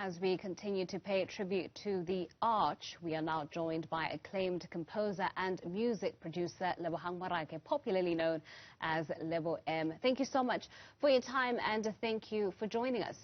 As we continue to pay tribute to the Arch, we are now joined by acclaimed composer and music producer Lebohang Morake, popularly known as Lebo M. Thank you so much for your time and thank you for joining us.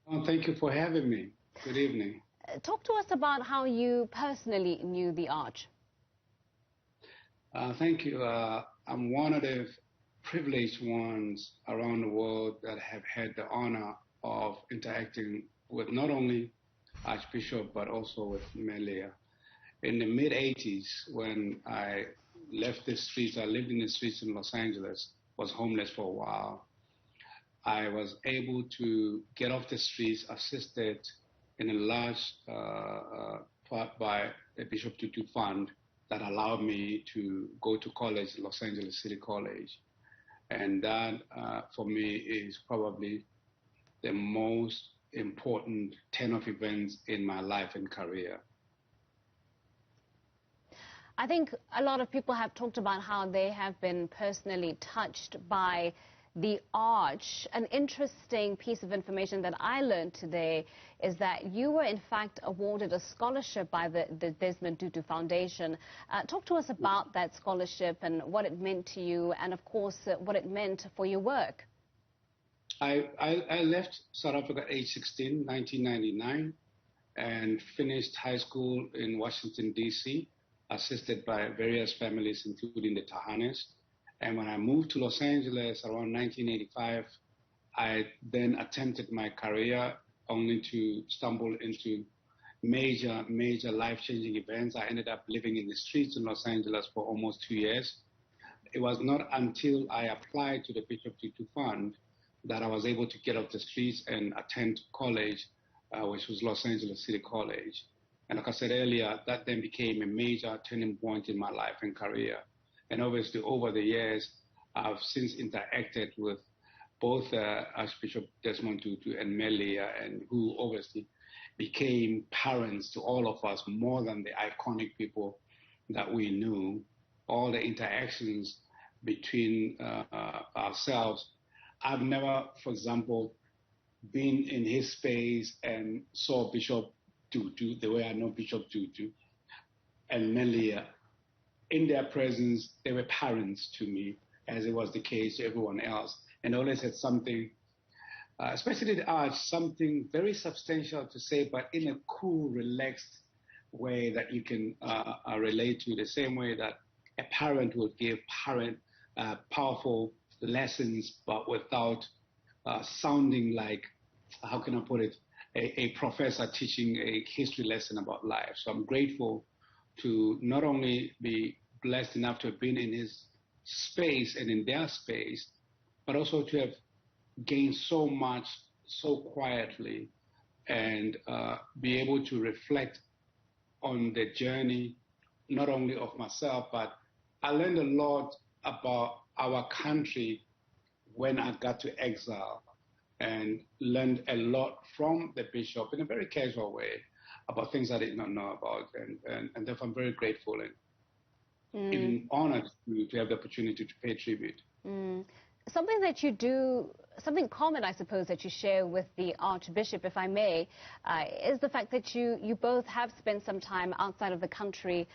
Oh, thank you for having me. Good evening. Talk to us about how you personally knew the Arch. Thank you. I'm one of the privileged ones around the world that have had the honor of interacting with not only Archbishop but also with Melia. In the mid-80s, when I left the streets, I lived in the streets in Los Angeles, was homeless for a while. I was able to get off the streets, assisted in a large part by the Bishop Tutu Fund that allowed me to go to college, Los Angeles City College. And that, for me, is probably the most important turn of events in my life and career. I think a lot of people have talked about how they have been personally touched by the Arch. An interesting piece of information that I learned today is that you were in fact awarded a scholarship by the Desmond Tutu Foundation. Talk to us about that scholarship and what it meant to you and of course what it meant for your work. I left South Africa at age 16, 1999, and finished high school in Washington, D.C., assisted by various families, including the Tahanes. And when I moved to Los Angeles around 1985, I then attempted my career only to stumble into major life-changing events. I ended up living in the streets in Los Angeles for almost 2 years. It was not until I applied to the Bishop Tutu Fund that I was able to get off the streets and attend college, which was Los Angeles City College. And like I said earlier, that then became a major turning point in my life and career. And obviously, over the years, I've since interacted with both Archbishop Desmond Tutu and Melia, and who obviously became parents to all of us more than the iconic people that we knew. All the interactions between ourselves. I've never, for example, been in his space and saw Bishop Tutu the way I know Bishop Tutu and Melia. In their presence, they were parents to me, as it was the case to everyone else. And always had something, especially the Arch, something very substantial to say, but in a cool, relaxed way that you can relate to, the same way that a parent would give powerful lessons, but without sounding like, how can I put it, a professor teaching a history lesson about life. So I'm grateful to not only be blessed enough to have been in his space and in their space, but also to have gained so much so quietly and be able to reflect on the journey, not only of myself, but I learned a lot about our country when I got to exile and learned a lot from the bishop in a very casual way about things I did not know about. And therefore I'm very grateful and even honored to have the opportunity to pay tribute. Something that you do, something common, I suppose, that you share with the Archbishop, if I may, is the fact that you both have spent some time outside of the country,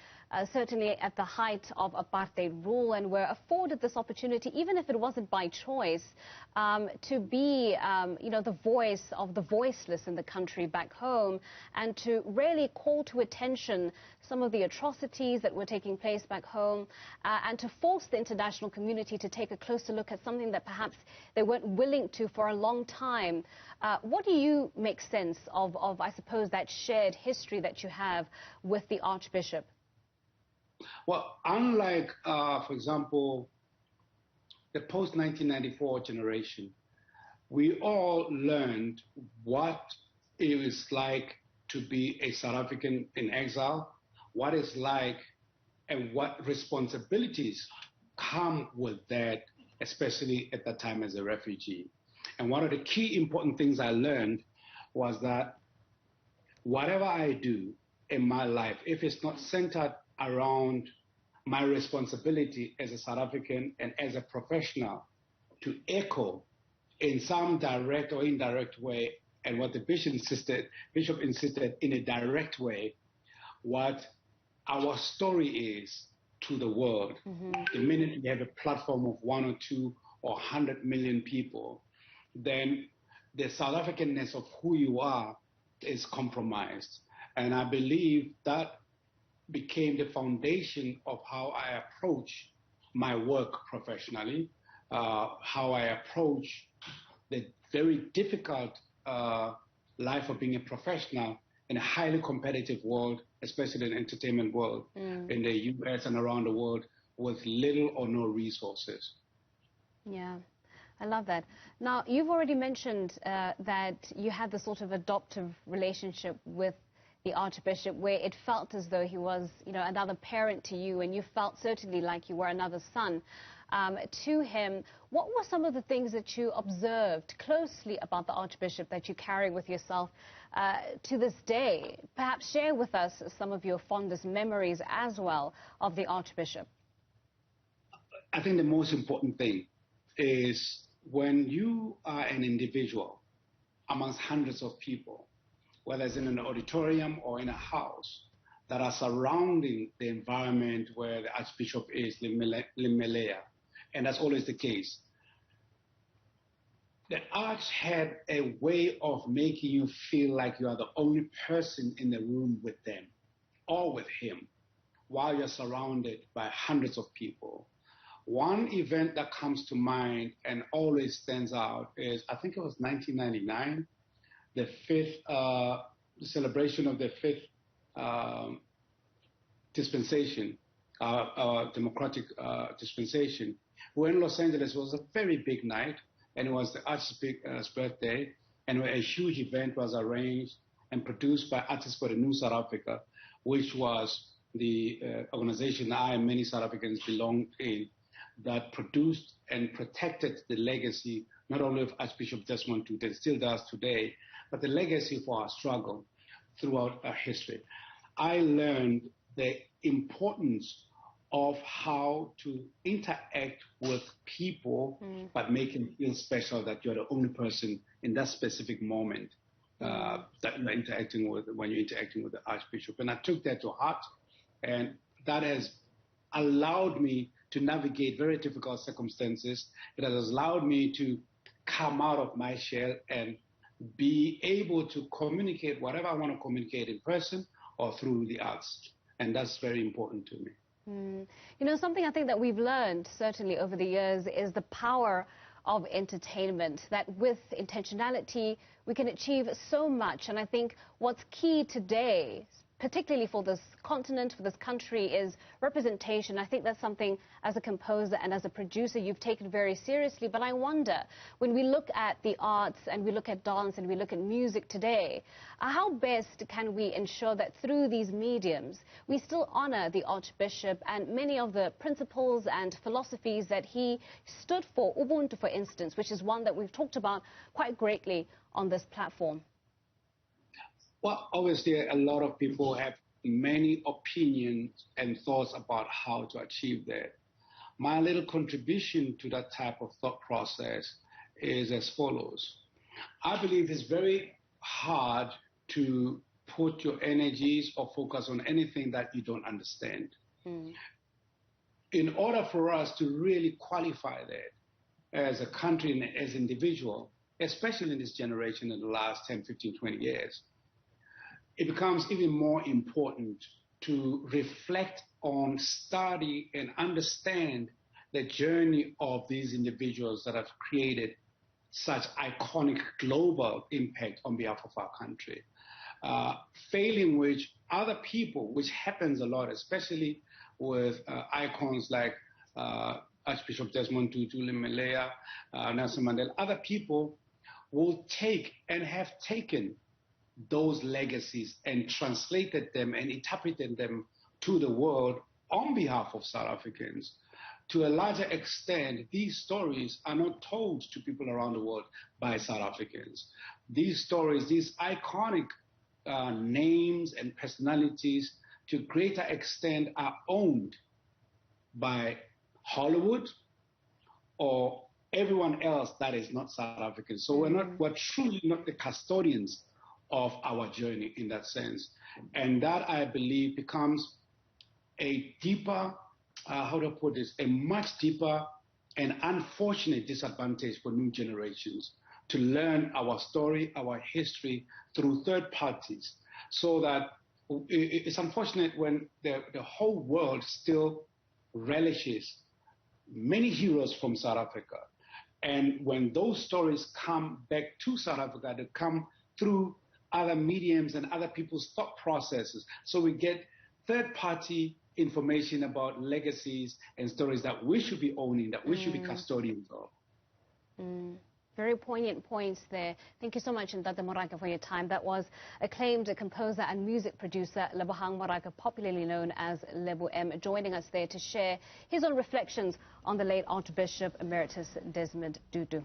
certainly at the height of apartheid rule, and were afforded this opportunity, even if it wasn't by choice, to be, the voice of the voiceless in the country back home, and to really call to attention some of the atrocities that were taking place back home, and to force the international community to take a closer look at something that perhaps they weren't willing to for a long time. What do you make sense of, I suppose, that shared history that you have with the Archbishop? Well, unlike, for example, the post-1994 generation, we all learned what it is like to be a South African in exile, what it's like and what responsibilities come with that, especially at that time as a refugee. And one of the key important things I learned was that whatever I do in my life, if it's not centered around my responsibility as a South African and as a professional to echo in some direct or indirect way and what the Bishop insisted in a direct way, what our story is to the world. The minute you have a platform of 1 or 2 or 100 million people, then the South Africanness of who you are is compromised. And I believe that became the foundation of how I approach my work professionally, how I approach the very difficult life of being a professional in a highly competitive world, especially in the entertainment world, in the US and around the world, with little or no resources. Yeah, I love that. Now, you've already mentioned that you had the sort of adoptive relationship with the Archbishop, where it felt as though he was, another parent to you, and you felt certainly like you were another son to him. What were some of the things that you observed closely about the Archbishop that you carry with yourself to this day? Perhaps share with us some of your fondest memories as well of the Archbishop. I think the most important thing is when you are an individual amongst hundreds of people, whether it's in an auditorium or in a house, that are surrounding the environment where the Archbishop is, Limelea, and that's always the case. The Arch had a way of making you feel like you are the only person in the room with them or with him while you're surrounded by hundreds of people. One event that comes to mind and always stands out is, I think it was 1999, the celebration of the fifth dispensation, democratic dispensation. We're in Los Angeles. It was a very big night, and it was the Archbishop's birthday, and a huge event was arranged and produced by Artists for the Newzroom Afrika, which was the organization I and many South Africans belonged in, that produced and protected the legacy not only of Archbishop Desmond Tutu, that still does today, but the legacy for our struggle throughout our history. I learned the importance of how to interact with people, but make them feel special, that you're the only person in that specific moment that you're interacting with when you're interacting with the Archbishop. And I took that to heart, and that has allowed me to navigate very difficult circumstances. It has allowed me to come out of my shell and be able to communicate whatever I want to communicate in person or through the arts. And that's very important to me. Something I think that we've learned certainly over the years is the power of entertainment, that with intentionality we can achieve so much. And I think what's key today, particularly for this continent, for this country, is representation. I think that's something, as a composer and as a producer, you've taken very seriously. But I wonder, when we look at the arts and we look at dance and we look at music today, how best can we ensure that through these mediums we still honor the Archbishop and many of the principles and philosophies that he stood for? Ubuntu, for instance, which is one that we've talked about quite greatly on this platform. Well, obviously, a lot of people have many opinions and thoughts about how to achieve that. My little contribution to that type of thought process is as follows. I believe it's very hard to put your energies or focus on anything that you don't understand. In order for us to really qualify that as a country and as an individual, especially in this generation in the last 10, 15, 20 years, it becomes even more important to reflect on, study, and understand the journey of these individuals that have created such iconic global impact on behalf of our country. Failing which other people, which happens a lot, especially with icons like Archbishop Desmond Tutu, Limelea, Nelson Mandela, other people will take and have taken those legacies and translated them and interpreted them to the world on behalf of South Africans. To a larger extent, these stories are not told to people around the world by South Africans. These stories, these iconic names and personalities, to a greater extent are owned by Hollywood or everyone else that is not South African. So we're truly not the custodians of our journey in that sense. And that, I believe, becomes a deeper, how to put this, a much deeper and unfortunate disadvantage for new generations to learn our story, our history through third parties. So that it's unfortunate when the whole world still relishes many heroes from South Africa. And when those stories come back to South Africa, they come through other mediums and other people's thought processes. So we get third-party information about legacies and stories that we should be owning, that we should be custodians of. Very poignant points there. Thank you so much, Ndata Morake, for your time. That was acclaimed composer and music producer Lebohang Morake, popularly known as Lebo M, joining us there to share his own reflections on the late Archbishop Emeritus Desmond Tutu.